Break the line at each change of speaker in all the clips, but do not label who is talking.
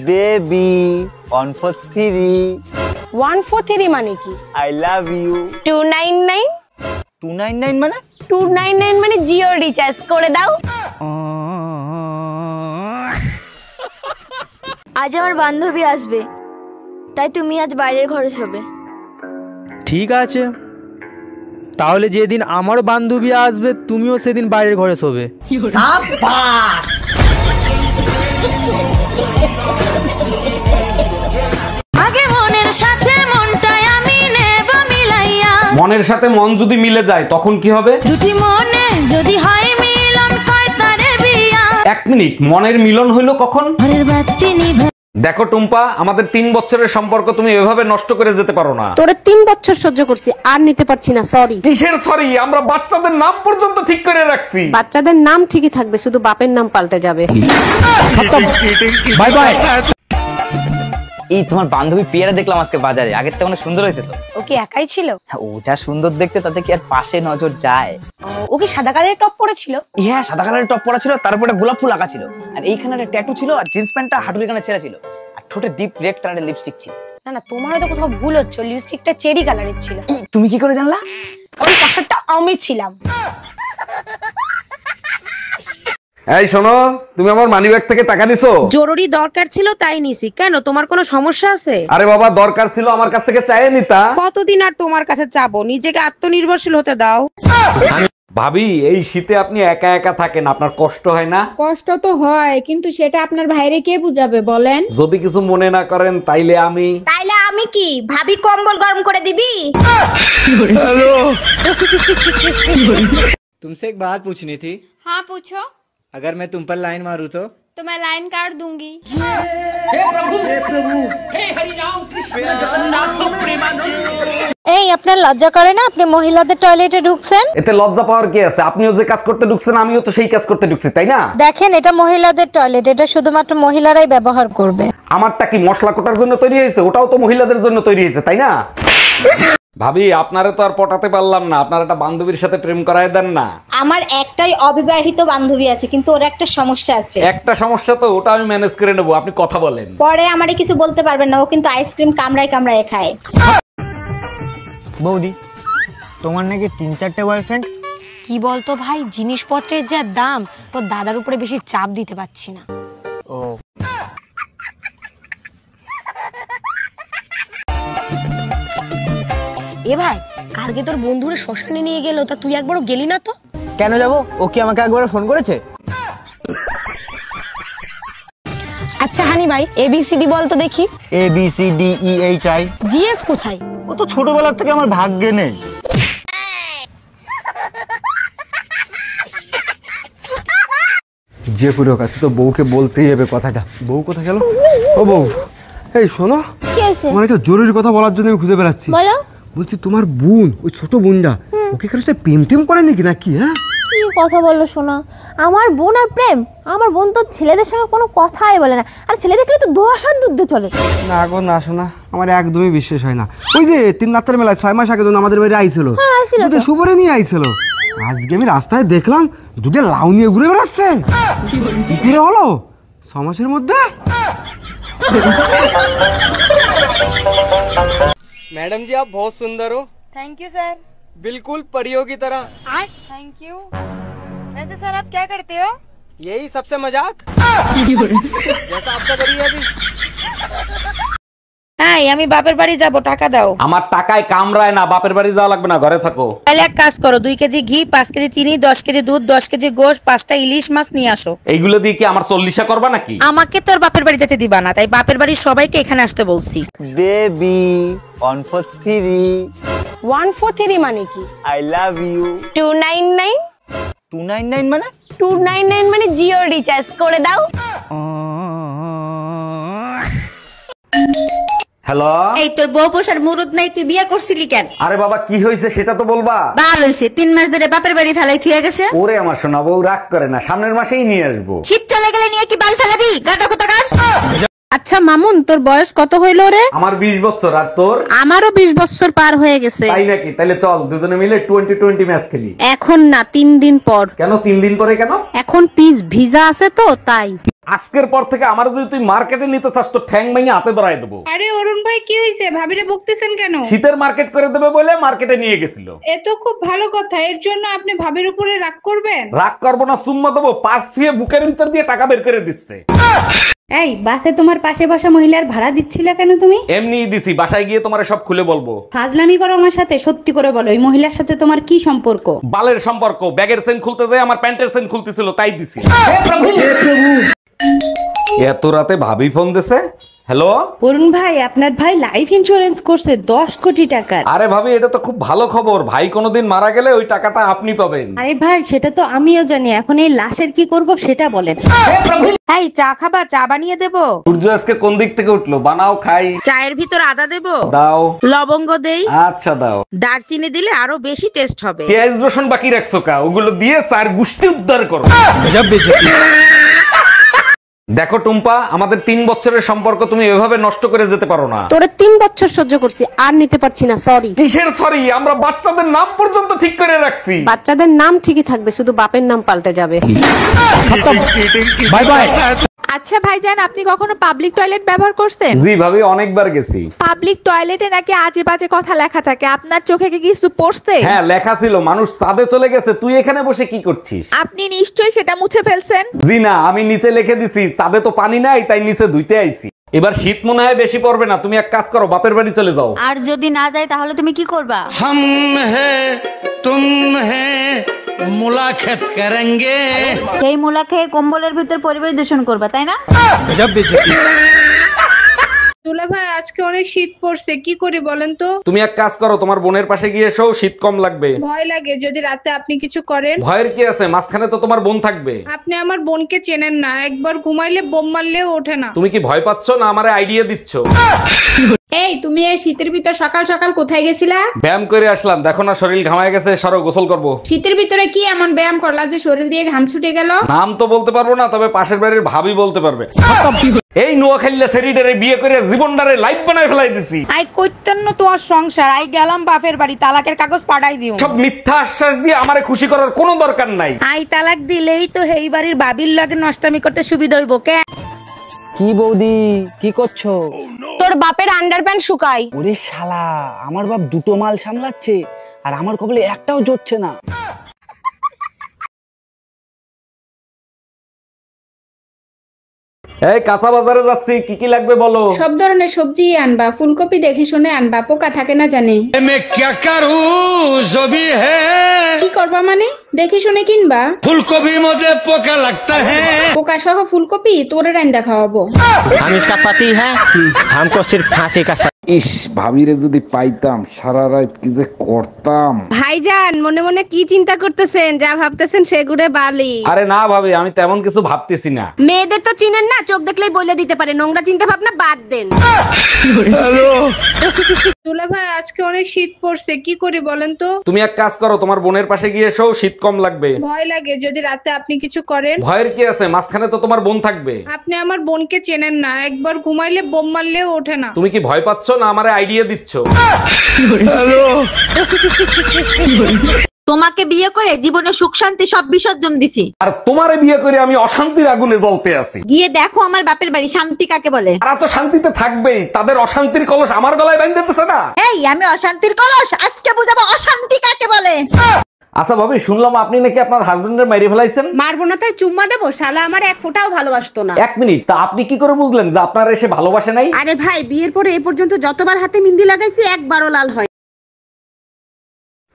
Baby 143
143 মানে কি?
I love you.
299
299 মানে?
299 মানে জিও রিচার্জ করে দাও।
আজ আমার বান্ধবী আসবে, তাই তুমি আজ বাইরের ঘরে শোবে।
ঠিক আছে, তাহলে যেদিন আমার বান্ধবী আসবে তুমিও সেদিন বাইরের ঘরে শোবে।
আগে মনের সাথে মনটাই আমি নেব মিলাইয়া।
মনের সাথে মন যদি মিলে যায় তখন কি হবে?
দুটি মনে যদি হয় মিলন কয় তারে বিয়া।
1 মিনিট, মনের মিলন হইলো কখন?
ঘরের বাতি নিভে।
দেখো টুম্পা, আমাদের 3 বছরের সম্পর্ক তুমি এভাবে নষ্ট করে যেতে পারো না।
তোরে 3 বছর সহ্য করছি, আর নিতে পারছি না, সরি।
কিসের সরি? আমরা বাচ্চাদের নাম পর্যন্ত ঠিক করে রাখছি।
বাচ্চাদের নাম ঠিকই থাকবে, শুধু বাপের নাম পাল্টে যাবে।
Bye bye.
এই তোমার বান্ধবী পেয়ারা দেখলাম আজকে বাজারে, আগের থেকে অনেক সুন্দর হয়েছে তো।
ও কি একাই ছিল?
হ্যাঁ, ও যা সুন্দর দেখতে তাতে কি আর পাশে নজর যায়?
ও কি সাদা কালারের টপ পরেছিল?
হ্যাঁ, সাদা কালারের টপ পরা ছিল, তারপরে গোলাপ ফুল আঁকা ছিল, আর এইখানে একটা ট্যাটু ছিল, আর জিন্স প্যান্টটা হাঁটুর এখানে ছেঁড়া ছিল, আর ঠোঁটে ডিপ রেড কালারের লিপস্টিক ছিল।
না না, তোমার হয়তো কোথাও ভুল হচ্ছে, লিপস্টিকটা চেরি কালারের ছিল।
তুমি কি করে জানলা?
কারণ পাশারটা আমি ছিলাম।
এই শোনো, তুমি আমার মানিব্যাগ থেকে টাকা নিছো?
জরুরি দরকার ছিল তাই নিছি। কেন, তোমার কোনো সমস্যা আছে?
আরে বাবা, দরকার ছিল আমার কাছ থেকে চাইয়ে নিতা।
কতদিন আর তোমার কাছে চাবো? নিজেকে আত্মনির্ভরশীল হতে দাও।
ভাবি, এই শীতে আপনি একা একা থাকেন, আপনার কষ্ট হয় না?
কষ্ট তো হয়, কিন্তু সেটা আপনার ভাইরে কে বুঝাবে বলেন?
যদি কিছু মনে না করেন তাইলে আমি
কি ভাবি কম্বল গরম করে দিবি?
तुमसे एक बात पूछनी थी।
हाँ पूछो।
अगर मैं तुम पर लाइन मारूं तो
मैं लाइन काट दूंगी।
এই আপনার লজ্জা করে না আপনি মহিলাদের টয়লেটে ঢুকছেন?
এতে লজ্জা পাওয়ার কি আছে? আপনিও যে কাজ করতে ঢুকছেন আমিও তো সেই কাজ করতে ঢুকছি, তাই না?
দেখেন, এটা মহিলাদের টয়লেট, এটা শুধুমাত্র মহিলারাই ব্যবহার করবে।
আমারটা কি মশলা কোটার জন্য তৈরি হয়েছে? ওটাও তো মহিলাদের জন্য তৈরি হয়েছে, তাই না? ভাবি, আপনারে তো আর পটাতে পারলাম না, আপনার একটা বান্ধবীর সাথে প্রেম করায় দেন না।
আমার একটাই অবিবাহিত বান্ধবী আছে, কিন্তু ওর একটা সমস্যা আছে।
একটা সমস্যা তো, ওটা আমি ম্যানেজ করে নেবো, আপনি কথা বলেন।
পরে আমারে কিছু বলতে পারবেন না, ও কিন্তু আইসক্রিম কামড়ায় কামড়ায় খায়।
বৌদি, তোমার নাকি 3-4টে বয়ফ্রেন্ড?
কি বলতো ভাই, জিনিসপত্রের যা দাম, তোর দাদার উপরে বেশি চাপ দিতে পারছি না।
ও,
এ ভাই, কালকে তোর বন্ধুরা শ্মশানে নিয়ে গেল, তা তুই একবারও গেলি না তো?
কেন যাব? ও কি আমাকে একবার ফোন করেছে?
আচ্ছা হানি ভাই, ABCD বল তো দেখি।
ABCDEHI।
GF কোথায়?
ও তো ছোটবেলার থেকে আমার ভাগ্যে নেই।
যে পুরো কাছে তো বউকে বলতেই হবে কথাটা। বউ কোথায় গেল? ও বউ, এই শোনো, তোমার একটা জরুরি কথা বলার জন্য আমি খুঁজে বেড়াচ্ছি।
বলো।
বলছি তোমার বোন, ওই ছোট বোনটা, ওকে কারোর সাথে প্রেম টেম করে নাকি নাকি? হ্যাঁ,
কি কথা বললো শোনা? আমার বোন আর প্রেম? আমার বোন তো ছেলেদের সঙ্গে কোনো কথাই বলে না, আর ছেলে দেখলে তো দোয়াশান দুধে চলে।
না গো না শোনা, আমার একদমই বিশ্বাস হয় না। ওই যে 3 রাতের মেলায় 6 মাস আগে যখন আমাদের বাড়ি আইছিল, দুটো সুবরে নিয়ে আইছিল, আজকে আমি রাস্তায় দেখলাম দুটো লাউ নিয়ে ঘুরে বেড়াচ্ছে। কি করে হলো 6 মাসের মধ্যে? मैडम जी, आप बहुत सुंदर हो।
Thank you sir.
बिल्कुल परियों की तरह।
Thank you. वैसे सर आप क्या करते हो?
यही सबसे मजाक जैसा आपका करिए अभी।
এই, আমি বাপের বাড়ি যাব, টাকা দাও।
আমার টাকায় কামড়ায় না, বাপের বাড়ি যাওয়া লাগবে না, ঘরে থাকো।
তাহলে এক কাজ করো, 2 কেজি ঘি, 5 কেজি চিনি, 10 কেজি দুধ, 10 কেজি গোশ, 5টা ইলিশ মাছ নিয়ে আসো।
এইগুলো দিয়ে কি আমার 40 করবা নাকি?
আমাকে তোর বাপের বাড়ি যেতে দিবা না, তাই বাপের বাড়ির সবাইকে এখানে আসতে বলছি।
বেবি 143
143 মানে কি?
I love you.
299
299 মানে?
299 মানে জিও রিচার্জ করে দাও।
হ্যালো,
এই তোর বউ পোষার মুরুদ নাই, তুই বিয়ে করছিলি কেন?
আরে বাবা, কি হয়েছে সেটা তো বলবা।
ভালো হয়েছে, 3 মাস ধরে বাপের বাড়ি ফেলাই থুয়ে গেছে।
ওরে আমার সোনা বউ, রাগ করে না, সামনের মাসেই নিয়ে আসবো।
শীত চলে গেলে নিয়ে কি বাল ফেলাবি? গাদা কোথাকার।
আচ্ছা আচ্ছা মামুন, তোর বয়স কত হইলো রে?
আমার 20 বছর। আর তোর?
আমারও 20 বছর পার হয়ে গেছে।
তাই নাকি? তাহলে চল দুজনে মিলে 20-20 ম্যাচ খেলি।
এখন না, 3 দিন পর।
কেন 3 দিন পরে কেন?
এখন পিস ভিজা আছে তো তাই।
আজকের পর থেকে আমার যদি তুই মার্কেটে নিতে চাস তো ঠ্যাং ভেঙে হাতে ধরাই দেবো।
আরে অরুণ ভাই কি হয়েছে? ভাবিরে বকতেছেন কেন?
শীতের মার্কেট করে দেবে বলে মার্কেটে নিয়ে গেছিল।
এ তো খুব ভালো কথা। এর জন্য আপনি ভাবির উপরে রাগ করবেন?
রাগ করবো না, চুম্মা দেবো। পার্স দিয়ে বুকের ভিতর দিয়ে টাকা বের করে দিচ্ছে।
এই বাসে তোমার পাশে বসা মহিলার ভাড়া দিচ্ছিলে কেন তুমি?
এমনিই দিছি, বাসায় গিয়ে তোমার সব খুলে বলবো।
ফাজলামি করো আমার সাথে, সত্যি করে বলো এই মহিলার সাথে তোমার কি সম্পর্ক?
বালের সম্পর্ক। ব্যাগের চেন খুলতে যায় আমার প্যান্টের চেন খুলতেছিল, তাই দিছি। এত রাতে ভাবি ফোন দিছে। হ্যালো
অরুণ ভাই, আপনার ভাই লাইফ ইন্স্যুরেন্স করছে 10 কোটি টাকার।
আরে ভাবি, এটা তো খুব ভালো খবর। ভাই কোনোদিন মারা গেলে ওই টাকাটা আপনি পাবেন।
আরে ভাই, সেটা তো আমিও জানি। এখন এই লাশের কি করব সেটা বলেন।
এই চা খাবা? চা বানিয়ে দেবো?
সূর্য আজকে কোন দিক থেকে উঠলো? বানাও খাই।
চায়ের ভিতর আদা দেবো?
দাও।
লবঙ্গ দেই?
আচ্ছা দাও।
দারচিনি দিলে আরো বেশি টেস্ট হবে।
পেঁয়াজ রসুন বাকি রাখছো কা? ওগুলো দিয়ে চার গুষ্টি উদ্ধার করো। দেখো টুম্পা, আমাদের 3 বছরের সম্পর্ক তুমি এভাবে নষ্ট করে যেতে পারো না।
তোরে 3 বছর সহ্য করছি, আর নিতে পারছি না, সরি।
কিসের সরি? আমরা বাচ্চাদের নাম পর্যন্ত ঠিক করে রাখছি।
বাচ্চাদের নাম ঠিকই থাকবে, শুধু বাপের নাম পাল্টে যাবে।
Bye bye.
আচ্ছা ভাইজান, আপনি কখনো পাবলিক টয়লেট ব্যবহার করছেন?
জি ভাবি, অনেকবার গেছি।
পাবলিক টয়লেটে নাকি আজে বাজে কথা লেখা থাকে, আপনার চোখে কি কিছু পড়ছে?
হ্যাঁ, লেখা ছিল মানুষ চাঁদে চলে গেছে, তুই এখানে বসে কি করছিস?
আপনি নিশ্চয়ই সেটা মুছে ফেলছেন।
জি না, আমি নিচে লিখে দিছি চাঁদে তো পানি নাই, তাই নিচে ধুইতে আইছি। এবার শীত মনে হয় বেশি পড়বে না, তুমি এক কাজ করো, বাপের বাড়ি চলে যাও।
আর যদি না যায় তাহলে তুমি কি করবা?
हम है तुम है मुलाकात करेंगे।
সেই মুলা খেয়ে কম্বলের ভিতর পরিবেশ দূষণ করবা, তাই না?
দুলা ভাই, আজকে অনেক শীত পড়ছে, কি করি বলেন তো?
তুমি এক কাজ করো, তোমার বোনের পাশে গিয়ে এসো, শীত কম লাগবে।
ভয় লাগে যদি রাতে আপনি কিছু করেন।
ভয়ের কি আছে? মাঝখানে তো তোমার বোন থাকবে।
আপনি আমার বোনকে চেনেন না, একবার ঘুমাইলে বোম মারলেও ওঠে না।
তুমি কি ভয় পাচ্ছ না আমারে আইডিয়া দিচ্ছ?
এই তুমি এই শীতের ভিতর সকাল সকাল কোথায় গেছিলা?
ব্যায়াম করে আসলাম, দেখো না শরীর ঘামায় গেছে, সরো গোসল করব।
শীতের ভিতরে কি এমন ব্যায়াম করলা যে শরীর দিয়ে ঘাম ছুটে গেল?
নাম তো বলতে পারবো না, তবে পাশের বাড়ির ভাবি বলতে পারবে। এই নোয়াখালীতে সেরিডারে বিয়ে করে জীবনটারে লাইফ বানায় ফেলাই দিছি।
আই কইতেন না তোমার সংসার, আই গেলাম বাপের বাড়ি, তালাকের কাগজ পাঠাই দিও।
সব মিথ্যা আশ্বাস দিয়ে আমারে খুশি করার কোনো দরকার নাই।
আই তালাক দিলেই তো এই বাড়ির বাবির লগে নষ্টামি করতে সুবিধা হইব। কে
কি বৌদি, কি করছো?
তোর বাপের আন্ডারপ্যান্ট শুকাই।
ওরে শালা, আমার বাপ দুটো মাল সামলাচ্ছে আর আমার কপালে একটাও জুটছে না।
এই কাঁচা বাজারে যাচ্ছি, কি কি লাগবে বলো?
সব ধরনের সবজি আনবা, ফুলকপি দেখি শুনে আনবা, পোকা থাকে না জানি।
मैं क्या करूं जो भी है।
কি করবা মানে? দেখি শুনে কিনবা।
फूलगोभी मुझे पोका लगता है।
পোকা সহ ফুলকপি তোরে রাইন্দা খাওয়াবো।
हम इसका पति है, हमको सिर्फ फांसी का
ইস, ভাবিরে যদি পাইতাম, সারা রাত কি যে করতাম।
ভাইজান, মনে মনে কি চিন্তা করতেছেন? যা ভাবতেছেন সেগুড়ে বালি।
আরে না ভাবি, আমি তেমন কিছু ভাবতেছি না।
মেয়েদের তো চিনেন না, চোখ দেখলেই বলে দিতে পারে। নোংরা চিন্তা ভাবনা বাদ দেন।
দুলা ভাই, আজকে অনেক শীত পড়ছে, কি করি বলেন তো?
তুমি এক কাজ করো, তোমার বোনের পাশে গিয়ে এসো, শীত কম লাগবে।
ভয় লাগে যদি রাতে আপনি কিছু করেন।
ভয়ের কি আছে? মাঝখানে তো তোমার বোন থাকবে।
আপনি আমার বোনকে চেনেন না, একবার ঘুমাইলে বোম মারলেও ওঠে না।
তুমি কি ভয় পাচ্ছ না আমারে আইডিয়া দিচ্ছ?
তোমাকে বিয়ে করে জীবনে সুখ শান্তি সব বিসর্জন দিছি।
আর তোমারে বিয়ে করে আমি অশান্তির আগুনে জ্বলতে আছি।
গিয়ে দেখো আমার বাপের বাড়ি, শান্তি কাকে বলে?
তারা তো শান্তিতে থাকবেই, তাদের অশান্তির কলস আমার গলায় বাঁধতেছে না।
এই আমি অশান্তির কলস, আজকে বুঝাবো অশান্তি কাকে বলে।
আচ্ছা ভাবি, শুনলাম আপনি নাকি আপনার হাজবেন্ডের মাইরে ফেলাইছেন।
মারবো না তাই চুম্মা দেবো? শালা আমার এক ফোঁটাও ভালোবাসতো না।
এক মিনিট, তা আপনি কি করে বুঝলেন যে আপনার এসে ভালোবাসে নাই?
আরে ভাই, বিয়ের পরে এ পর্যন্ত যতবার হাতে মেহেন্দি লাগাইছি একবারও লাল হয়।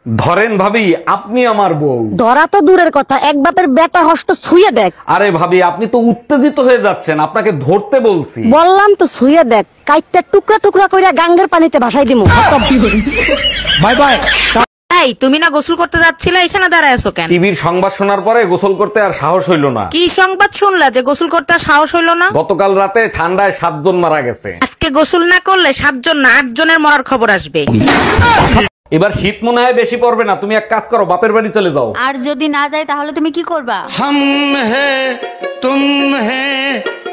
ধরেন ভাবি, আপনি আমার বউ।
ধরা তো দূরের কথা, এক বাপের বেটা হস্ত ছুঁয়ে দেখ।
আরে ভাবি, আপনি তো উত্তেজিত হয়ে যাচ্ছেন, আপনাকে ধরতে বলছি।
বললাম তো ছুঁয়ে দেখ, কাইটটা টুকরা টুকরা কইরা গাঙ্গের পানিতে ভাসাই দিমু।
Bye bye.
এই তুমি না গোসল করতে যাচ্ছিলা, এখানে দাঁড়ায় আছো কেন?
টিভির সংবাদ শোনার পরে গোসল করতে আর সাহস হইল না।
কি সংবাদ শুনলা যে গোসল করতে আর সাহস হইলো না?
গতকাল রাতে ঠান্ডায় 7 জন মারা গেছে।
আজকে গোসল না করলে 7 জন না 8 জনের মরার খবর আসবে।
এবার শীত মনে হয় বেশি পড়বে না, তুমি এক কাজ করো, বাপের বাড়ি চলে যাও।
আর যদি না যায় তাহলে তুমি কি করবা?
हम है तुम है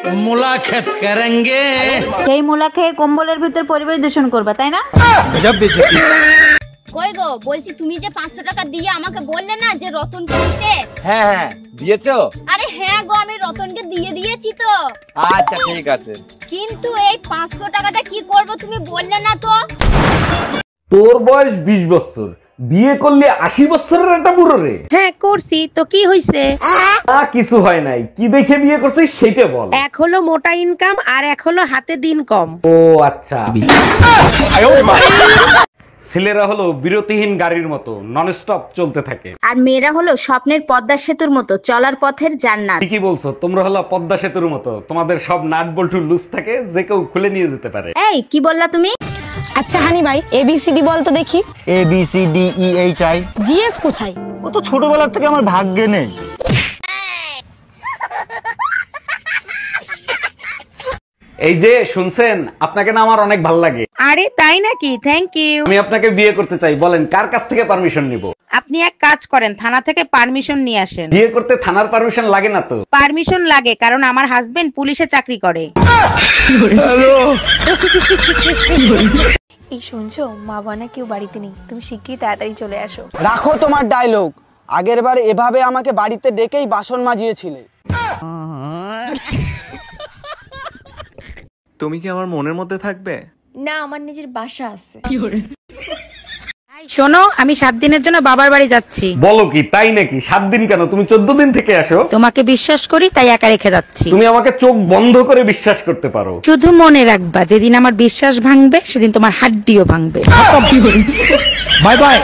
मुलाकात करेंगे।
সেই মুলা খেয়ে কম্বলের ভিতর পরিবেশ দূষণ করবা তাই না?
কই গো, বলছি তুমি যে 500 টাকা দিয়ে আমাকে বললে না যে রতনকে দিতে।
হ্যাঁ হ্যাঁ দিয়েছো?
আরে হ্যাঁ গো, আমি রতনকে দিয়ে দিয়েছি তো।
আচ্ছা ঠিক আছে।
কিন্তু এই 500 টাকাটা কি করব তুমি বললে না তো।
তোর বয়স 20 বছর, বিয়ে করলে 80 বছরের একটা বুড়ো রে।
হ্যাঁ করছি তো, কি হইছে?
কিছু হয় নাই, কি দেখে বিয়ে করছিস সেটা বল।
এক হলো মোটা ইনকাম আর এক হলো হাতে দিন কম।
ও আচ্ছা। ছেলেরা হলো বিরতিহীন গাড়ির মতো, নন স্টপ চলতে থাকে।
আর মেয়েরা হলো স্বপ্নের পদ্মা সেতুর মতো, চলার পথের জান্নাত।
ঠিকই বলছো, তোমরা হলো পদ্মা সেতুর মতো, তোমাদের সব নাট বল্টু লুজ থাকে, যে কেউ খুলে নিয়ে যেতে পারে।
এই কি বললা তুমি?
আচ্ছা হানি ভাই, ABCD বল তো দেখি।
ABCDEHI।
GF কোথায়?
ও তো ছোটবেলার থেকে আমার ভাগ্যে নেই।
এই যে শুনছেন, আপনাকে না আমার অনেক ভালো লাগে।
আরে তাই নাকি? Thank you.
আমি আপনাকে বিয়ে করতে চাই, বলেন কার কাছ থেকে পারমিশন নিব?
আপনি এক কাজ করেন, থানা থেকে পারমিশন নিয়ে আসেন।
বিয়ে করতে থানার পারমিশন লাগে না তো?
পারমিশন লাগে, কারণ আমার হাজবেন্ড পুলিশে চাকরি করে।
এই শুনছো, মা বানা কেউ বাড়িতে নেই, তুমি শিগগিরই তাড়াতাড়ি চলে আসো।
রাখো তোমার ডায়লগ, আগের বার এভাবে আমাকে বাড়িতে ডেকেই বাসন মাজিয়েছিলে।
তুমি কি আমার মনের মধ্যে থাকবে?
না, আমার নিজের বাসা আছে।
শোনো, আমি 7 দিনের জন্য বাবার বাড়ি যাচ্ছি।
বলো কি, তাই নাকি? 7 দিন কেন? তুমি 14 দিন থেকে আসো।
তোমাকে বিশ্বাস করি তাই একা রেখে যাচ্ছি।
তুমি আমাকে চোখ বন্ধ করে বিশ্বাস করতে পারো।
শুধু মনে রাখবা, যেদিন আমার বিশ্বাস ভাঙবে সেদিন তোমার হাড্ডিও ভাঙবে।
Bye bye.